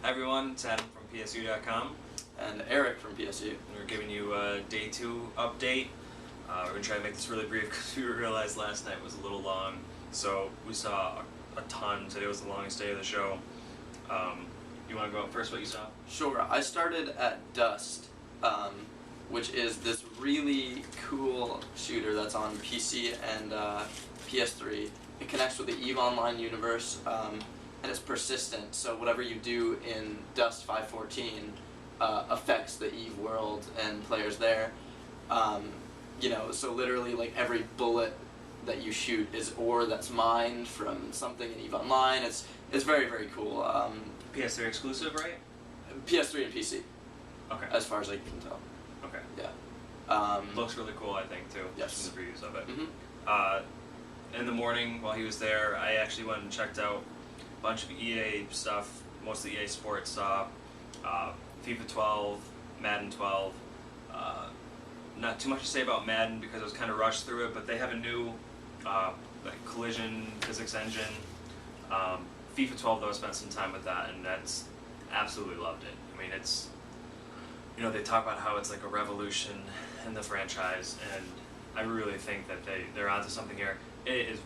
Hi everyone, it's Adam from PSU.com. And Eric from PSU. And we're giving you a day 2 update. We're going to try to make this really brief because we realized last night was a little long. So we saw a ton. Today was the longest day of the show. You want to go up first, what you saw? Sure. I started at Dust, which is this really cool shooter that's on PC and PS3. It connects with the EVE Online universe, and it's persistent. So whatever you do in Dust 5.14 affects the EVE world and players there. So literally, like, every bullet that you shoot is ore that's mined from something in EVE Online. It's very, very cool. PS3 exclusive, right? PS3 and PC. Okay. As far as I can tell. Okay. Yeah. Looks really cool, I think, too. Yes. Just from the previews of it. Mm-hmm. In the morning, while he was there, I actually went and checked out a bunch of EA stuff, mostly EA Sports stuff, FIFA 12, Madden 12. Not too much to say about Madden because I was kind of rushed through it, but they have a new collision physics engine. FIFA 12, though, I spent some time with that, and that's absolutely loved it. I mean, it's, they talk about how it's like a revolution in the franchise, and I really think that they're onto something here. It is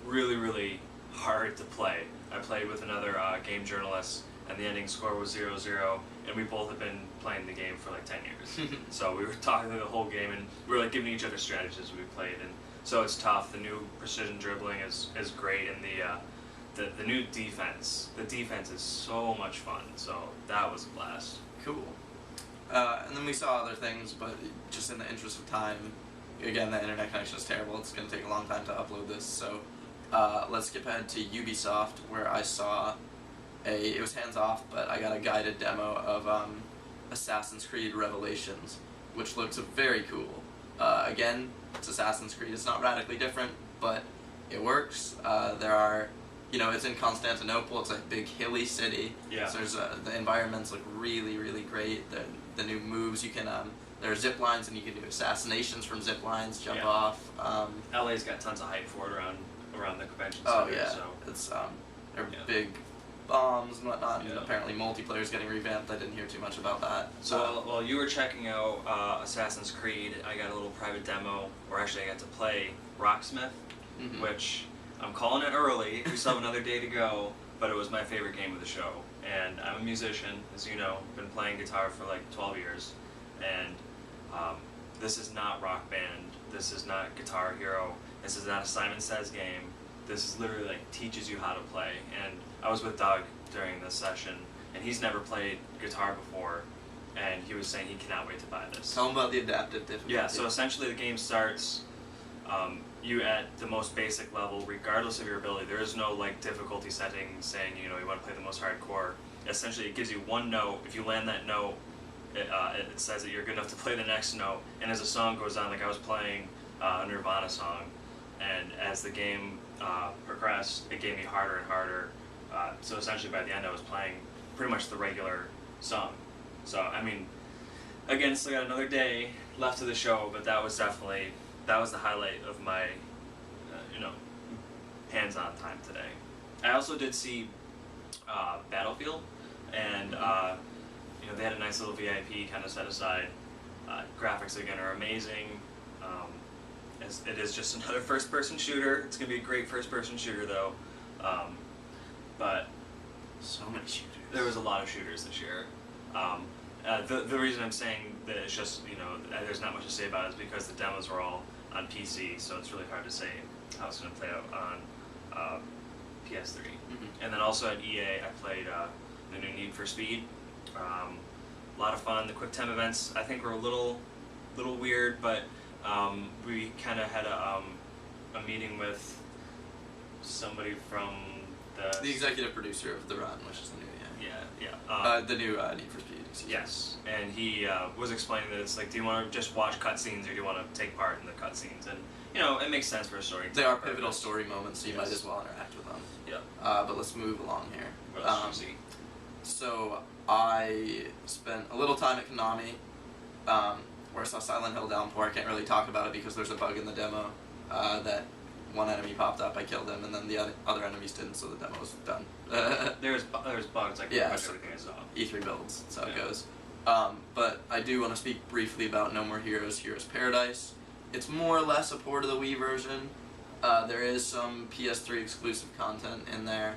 really, really hard to play. I played with another game journalist, and the ending score was 0-0, and we both have been playing the game for like 10 years. So we were talking the whole game, and we were like giving each other strategies as we played, and so it's tough. The new precision dribbling is great, and the new defense. The defense is so much fun, so that was a blast. Cool. And then we saw other things, but just in the interest of time, again, the internet connection is terrible. It's going to take a long time to upload this, so let's skip ahead to Ubisoft, where I saw it was hands-off, but I got a guided demo of Assassin's Creed Revelations, which looks very cool. Again, it's Assassin's Creed. It's not radically different, but it works. There are, it's in Constantinople. It's a big hilly city. Yeah. So there's the environments look really, really great. The new moves, you can there are zip lines, and you can do assassinations from zip lines, jump off. LA's got tons of hype for it around the convention Oh center. yeah, So. it's they're big bombs and whatnot, and apparently multiplayer's getting revamped. I didn't hear too much about that. So while you were checking out Assassin's Creed, I got a little private demo, or actually I got to play Rocksmith, which I'm calling it early. We still have another day to go, but it was my favorite game of the show. And I'm a musician, as you know, been playing guitar for like 12 years, and this is not Rock Band, this is not Guitar Hero, this is not a Simon Says game. This is literally like teaches you how to play. And I was with Doug during this session, and he's never played guitar before, and he was saying he cannot wait to buy this. Tell him about the adaptive difficulty. Yeah, so essentially the game starts you at the most basic level, regardless of your ability. There is no like difficulty setting saying you want to play the most hardcore. Essentially, it gives you one note. If you land that note, it says that you're good enough to play the next note. And as the song goes on, like I was playing a Nirvana song, and as the game progressed, it gave me harder and harder. So essentially, by the end, I was playing pretty much the regular song. So I mean, again, still got another day left of the show, but that was the highlight of my hands-on time today. I also did see Battlefield, and they had a nice little VIP kind of set aside. Graphics again are amazing. It is just another first-person shooter. It's gonna be a great first-person shooter though. But So many shooters. there was a lot of shooters this year. The reason I'm saying that it's just there's not much to say about it is because the demos were all on PC, so it's really hard to say how it's going to play out on PS3. And then also at EA, I played the new Need for Speed. A lot of fun. The quick time events I think were a little weird, but we kind of had a meeting with somebody from the executive producer of The Run, which is the new the new Need for Speed. Yes, and he was explaining that it's like, do you want to just watch cutscenes or do you want to take part in the cutscenes? And it makes sense for a story. They are pivotal story moments, so you might as well interact with them. Yeah. But let's move along here. What else did you see? So I spent a little time at Konami, where I saw Silent Hill Downpour. I can't really talk about it because there's a bug in the demo that one enemy popped up, I killed him, and then the other enemies didn't, so the demo was done. There's bugs like Yeah, pretty much so everything I saw. E3 builds, that's how it Yeah. goes. But I do want to speak briefly about No More Heroes, Heroes Paradise. It's more or less a port of the Wii version. There is some PS3 exclusive content in there.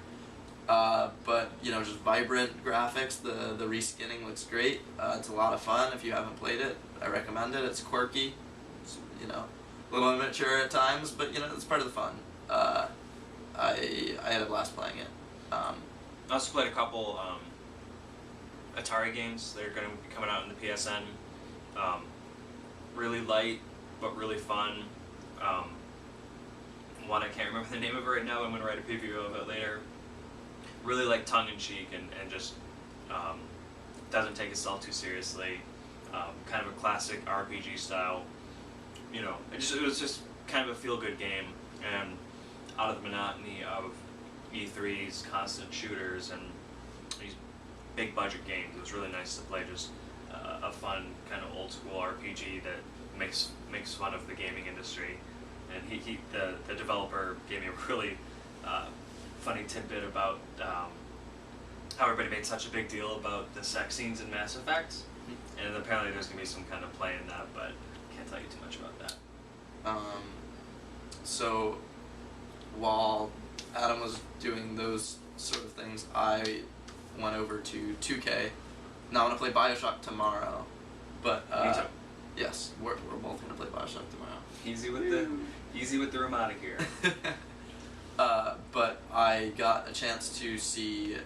But, you know, just vibrant graphics, the reskinning looks great. It's a lot of fun. If you haven't played it, I recommend it. It's quirky. It's, you know, a little immature at times, but, you know, it's part of the fun. I had a blast playing it. I also played a couple Atari games. They're going to be coming out in the PSN. Really light, but really fun. One, I can't remember the name of it right now. I'm going to write a preview of it later. Really like tongue-in-cheek and just doesn't take itself too seriously. Kind of a classic RPG style. You know, it was just kind of a feel-good game, and out of the monotony of E3's constant shooters and these big budget games. It was really nice to play just a fun kind of old school RPG that makes fun of the gaming industry. And the developer gave me a really funny tidbit about how everybody made such a big deal about the sex scenes in Mass Effect, and apparently there's gonna be some kind of play in that, but can't tell you too much about that. So while Adam was doing those sort of things, I went over to 2K. Now I'm gonna play BioShock tomorrow, but Me too. yes, we're both gonna play BioShock tomorrow. Easy with the Ramada here. But I got a chance to see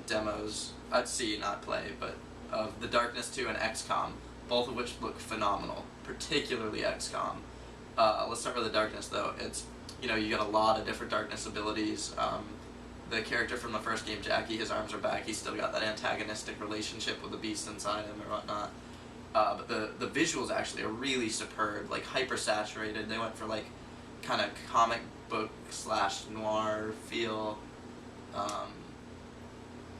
demos. I'd see, not play, but of The Darkness 2 and XCOM, both of which look phenomenal, particularly XCOM. Let's start with The Darkness, though. It's, you know, you get a lot of different Darkness abilities. The character from the first game, Jackie, his arms are back. He's still got that antagonistic relationship with the beast inside him or whatnot. But the visuals actually are really superb, like hyper saturated. They went for like kind of comic book / noir feel.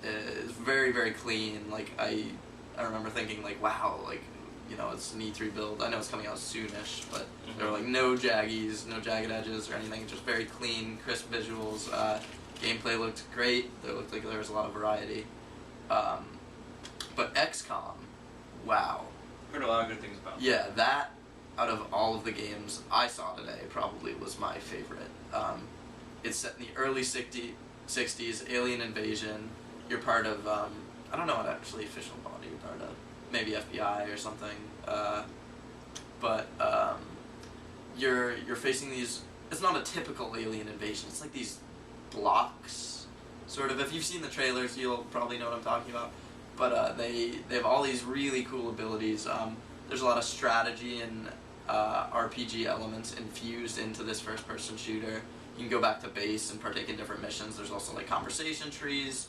It's very, very clean. Like I remember thinking like, wow, like, you know, it's an E3 build. I know it's coming out soonish, but there were like no jaggies, no jagged edges or anything. Just very clean, crisp visuals. Gameplay looked great. There looked like there was a lot of variety. But XCOM, wow. Heard a lot of good things about it. Yeah, that out of all of the games I saw today probably was my favorite. It's set in the early 60s, alien invasion. You're part of, I don't know what actually official body you're part of. Maybe FBI or something. But you're facing these, it's not a typical alien invasion. It's like these blocks, sort of. If you've seen the trailers, you'll probably know what I'm talking about. But they have all these really cool abilities. There's a lot of strategy and RPG elements infused into this first-person shooter. You can go back to base and partake in different missions. There's also like conversation trees,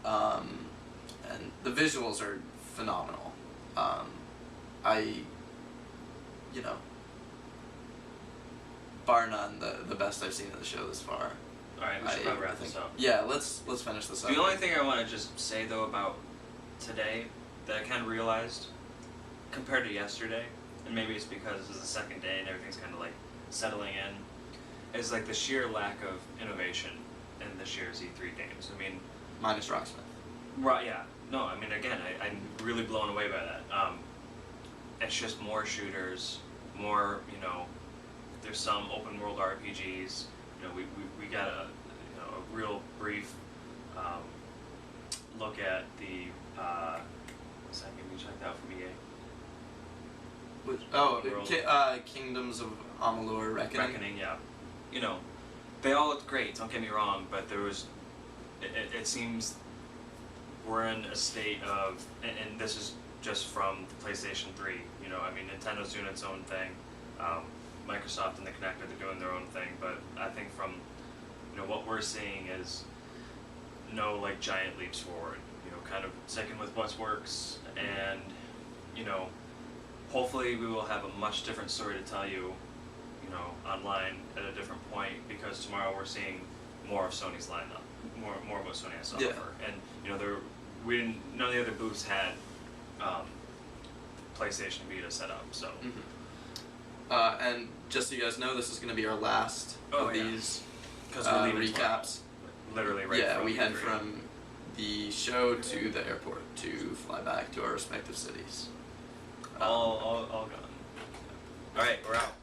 and the visuals are phenomenal. You know, bar none, the best I've seen of the show this far. Alright, we should probably wrap this up. Yeah, let's finish this up. The only thing I want to just say though about today that I kind of realized compared to yesterday, and maybe it's because this is the second day and everything's kind of like settling in, is like the sheer lack of innovation in this year's E3 games. I mean, minus Rocksmith. Right? Yeah. No. I mean, again, I'm really blown away by that. It's just more shooters, more. You know, there's some open world RPGs. You know, we got a real brief look at the what's that game we checked out from EA? Kingdoms of Amalur Reckoning. Reckoning, yeah. You know, they all looked great. Don't get me wrong, but there was. It seems we're in a state of, and this is just from the PlayStation 3. You know, I mean, Nintendo's doing its own thing. Microsoft and the Connector, they're doing their own thing. But I think from, you know, what we're seeing is no like giant leaps forward. You know, kind of sticking with what works, and you know, hopefully we will have a much different story to tell you. You know, online at a different point, because tomorrow we're seeing more of Sony's lineup, more of what Sony has to offer, and you know, none of the other booths had PlayStation Vita set up, so And just so you guys know, this is going to be our last of these Because we're leaving recaps. Tomorrow. Literally right. Yeah, from we head E3. from the show to the airport to fly back to our respective cities. All gone. All right, we're out.